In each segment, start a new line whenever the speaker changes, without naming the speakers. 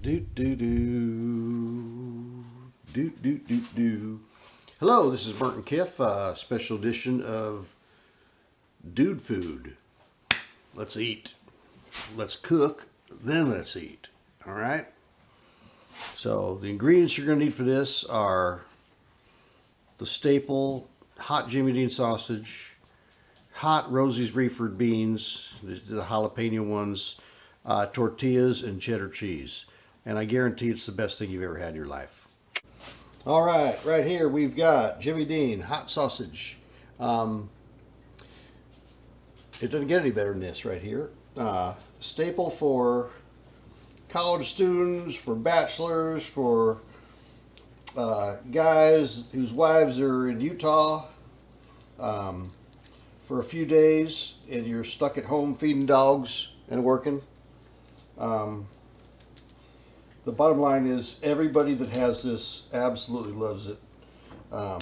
Do do do do do do do. Hello, this is Burton Kiff, special edition of Dude Food. Let's eat. Let's cook, then let's eat. All right. So the ingredients you're going to need for this are the staple hot Jimmy Dean sausage, hot Rosie's refried beans, the jalapeno ones, tortillas, and cheddar cheese. And I guarantee it's the best thing you've ever had in your life. All right here we've got Jimmy Dean hot sausage. It doesn't get any better than this right here. Staple for college students, for bachelors, for guys whose wives are in Utah for a few days and you're stuck at home feeding dogs and working. The bottom line is everybody that has this absolutely loves it. I'm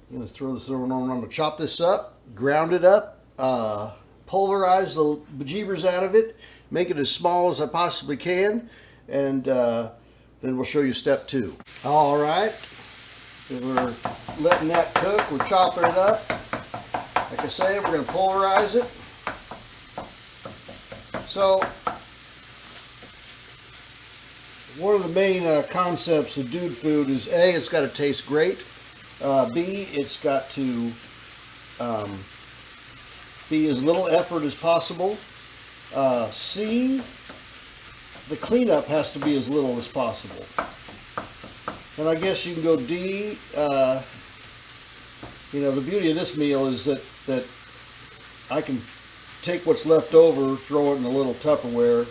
going to throw this over on. I'm going to chop this up, ground it up, pulverize the bejeebers out of it, make it as small as I possibly can, and then we'll show you step two. All right, we're letting that cook. We're chopping it up. Like I say, we're going to pulverize it. So, one of the main concepts of dude food is A, it's got to taste great. B, it's got to be as little effort as possible. C, the cleanup has to be as little as possible. And I guess you can go D. The beauty of this meal is that I can take what's left over, throw it in a little Tupperware,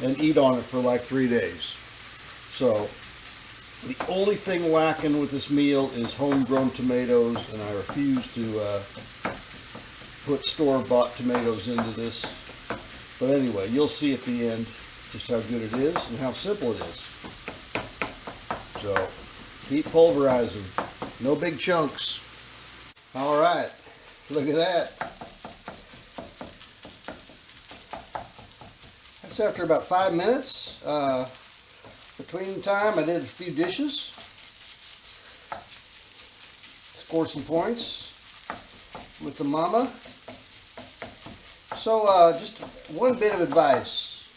and eat on it for like 3 days. So the only thing lacking with this meal is homegrown tomatoes, and I refuse to put store-bought tomatoes into this. But anyway, you'll see at the end just how good it is and how simple it is. So keep pulverizing. No big chunks. All right, look at that. That's after about 5 minutes. Between time, I did a few dishes. Scored some points with the mama. So just one bit of advice.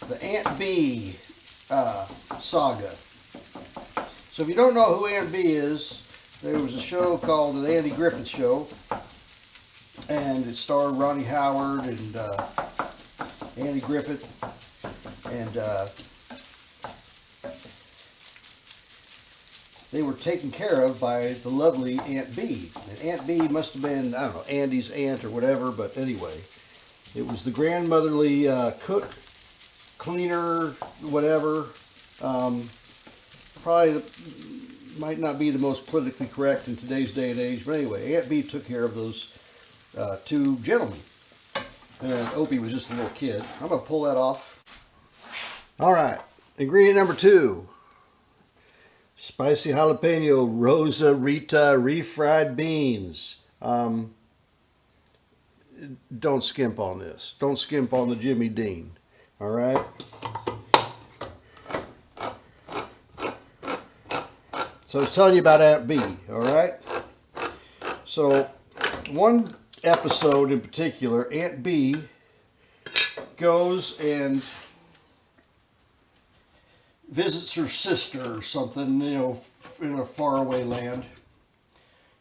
The Aunt Bee saga. So if you don't know who Aunt Bee is, there was a show called The Andy Griffith Show. And it starred Ronnie Howard and Andy Griffith. And they were taken care of by the lovely Aunt Bee. And Aunt Bee must have been, I don't know, Andy's aunt or whatever, but anyway. It was the grandmotherly cook, cleaner, whatever. Probably might not be the most politically correct in today's day and age, but anyway, Aunt Bee took care of those two gentlemen. And Opie was just a little kid. I'm going to pull that off. All right, ingredient number 2. Spicy jalapeno Rosa Rita refried beans. Don't skimp on this. Don't skimp on the Jimmy Dean. All right. So I was telling you about Aunt Bee. All right. So one episode in particular, Aunt Bee goes and visits her sister or something, in a faraway land.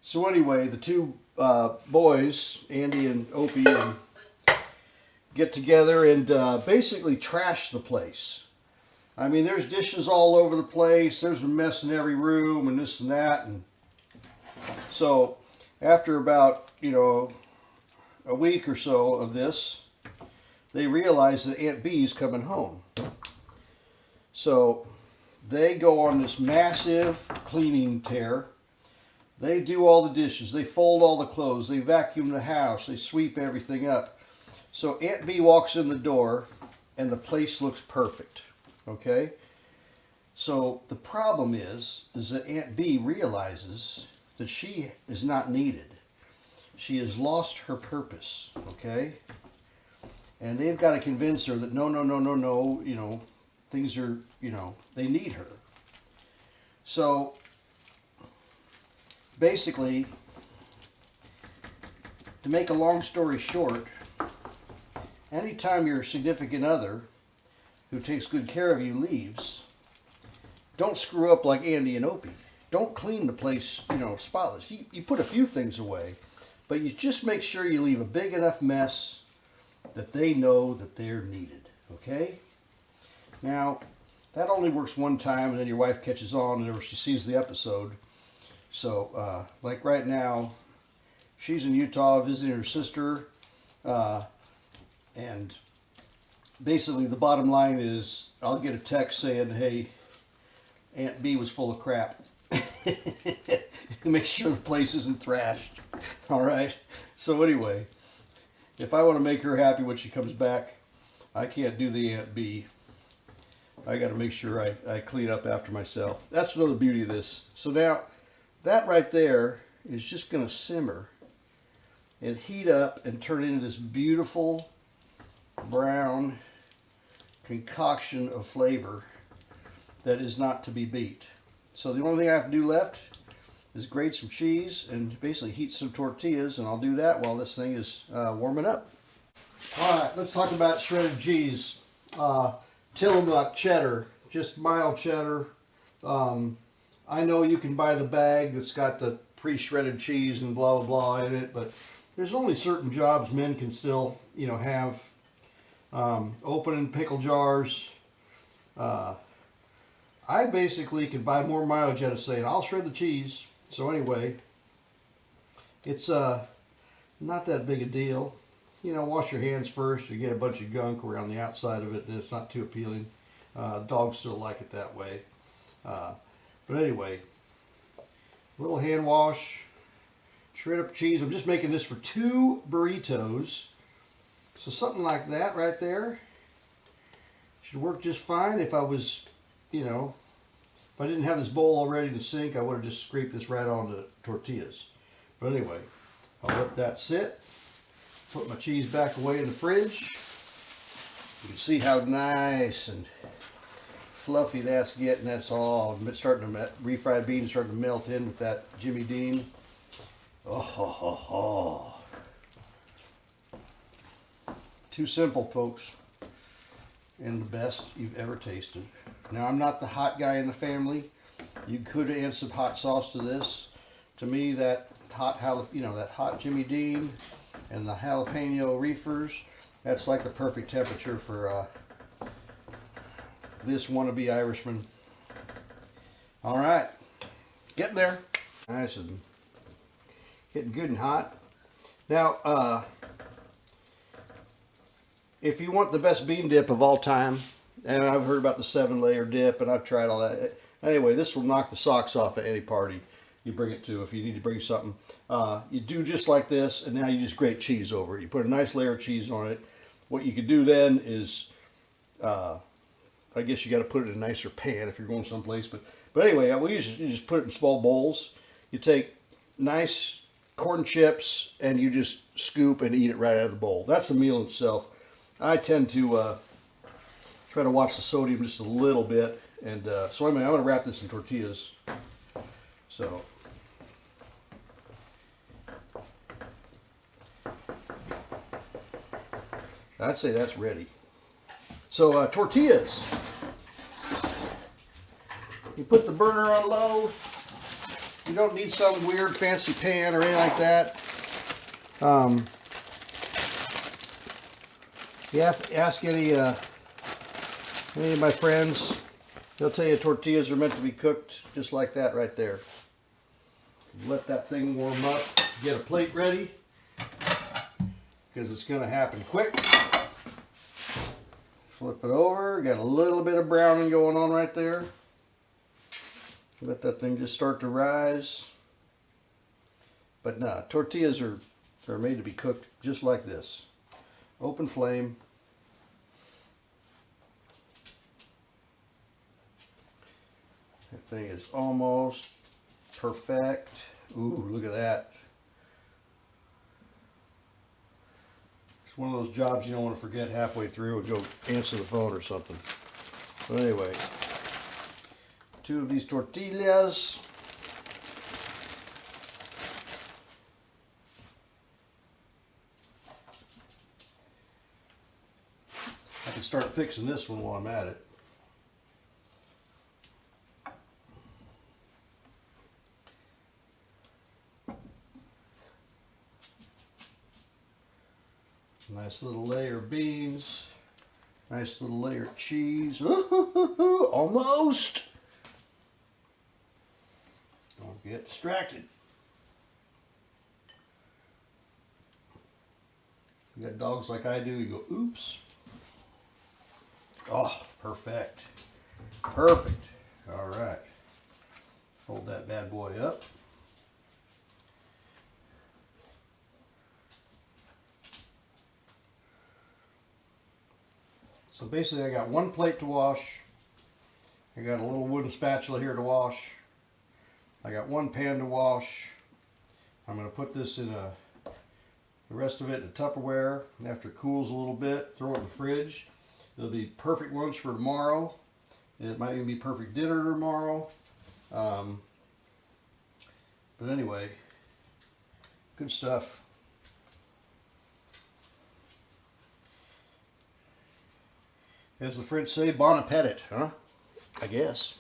So anyway, the two boys, Andy and Opie, get together and basically trash the place. I mean, there's dishes all over the place. There's a mess in every room and this and that. And so after about, a week or so of this, they realize that Aunt Bee's coming home. So they go on this massive cleaning tear. They do all the dishes. They fold all the clothes. They vacuum the house. They sweep everything up. So Aunt Bee walks in the door and the place looks perfect. Okay? So the problem is that Aunt Bee realizes that she is not needed. She has lost her purpose. Okay? And they've got to convince her that no, you know, things are, you know, they need her. So basically, to make a long story short, anytime your significant other who takes good care of you leaves, don't screw up like Andy and Opie. Don't clean the place, you know, spotless. You put a few things away, but you just make sure you leave a big enough mess that they know that they're needed, okay? Now, that only works one time, and then your wife catches on whenever she sees the episode. So, like right now, she's in Utah visiting her sister, and basically the bottom line is I'll get a text saying, hey, Aunt B was full of crap. Make sure the place isn't thrashed. All right. So anyway, if I want to make her happy when she comes back, I can't do the Aunt B. I got to make sure I clean up after myself. That's another beauty of this. So now, that right there is just going to simmer and heat up and turn into this beautiful brown concoction of flavor that is not to be beat. So the only thing I have to do left is grate some cheese and basically heat some tortillas, and I'll do that while this thing is warming up. Alright, let's talk about shredded cheese. Tillamook cheddar, just mild cheddar. I know you can buy the bag that's got the pre-shredded cheese and blah blah blah in it, but there's only certain jobs men can still, you know, have. Opening pickle jars. I basically could buy more mileage out of saying I'll shred the cheese. So anyway, it's not that big a deal. You know, wash your hands first. You get a bunch of gunk around the outside of it, and it's not too appealing. Dogs still like it that way. But anyway, a little hand wash, shred up cheese. I'm just making this for 2 burritos. So something like that right there should work just fine. If I was, you know, if I didn't have this bowl already in the sink, I would have just scraped this right onto the tortillas. But anyway, I'll let that sit. Put my cheese back away in the fridge. You can see how nice and fluffy that's getting. That's all starting to, refried beans starting to melt in with that Jimmy Dean. Oh, ho, ho, ho. Too simple, folks, and the best you've ever tasted. Now, I'm not the hot guy in the family. You could add some hot sauce to this. To me, that hot that hot Jimmy Dean and the jalapeno reefers, that's like the perfect temperature for this wannabe Irishman. All right, getting there. Nice and getting good and hot. Now, if you want the best bean dip of all time, and I've heard about the 7-layer dip, and I've tried all that. Anyway, this will knock the socks off at any party you bring it to. If you need to bring something, you do just like this, and now you just grate cheese over it. You put a nice layer of cheese on it. What you could do then is, I guess you got to put it in a nicer pan if you're going someplace. But anyway, you just put it in small bowls. You take nice corn chips, and you just scoop and eat it right out of the bowl. That's the meal itself. I tend to try to watch the sodium just a little bit, and so anyway, I'm going to wrap this in tortillas. So I'd say that's ready. So tortillas. You put the burner on low. You don't need some weird fancy pan or anything like that. You have to ask any of my friends, they'll tell you tortillas are meant to be cooked just like that right there. Let that thing warm up, get a plate ready, because it's going to happen quick. Flip it over, got a little bit of browning going on right there. Let that thing just start to rise. But nah, tortillas are made to be cooked just like this. Open flame. That thing is almost perfect. Ooh, look at that. Just one of those jobs you don't want to forget halfway through and go answer the phone or something. But anyway, 2 of these tortillas. I can start fixing this one while I'm at it. Nice little layer of beans. Nice little layer of cheese. Almost. Don't get distracted. You got dogs like I do, you go, oops. Oh, perfect. Perfect. All right. Fold that bad boy up. So basically I got 1 plate to wash. I got a little wooden spatula here to wash. I got 1 pan to wash. I'm going to put this in the rest of it in a Tupperware. And after it cools a little bit, throw it in the fridge. It'll be perfect lunch for tomorrow. And it might even be perfect dinner tomorrow. But anyway, good stuff. As the French say, bon appetit, huh? I guess.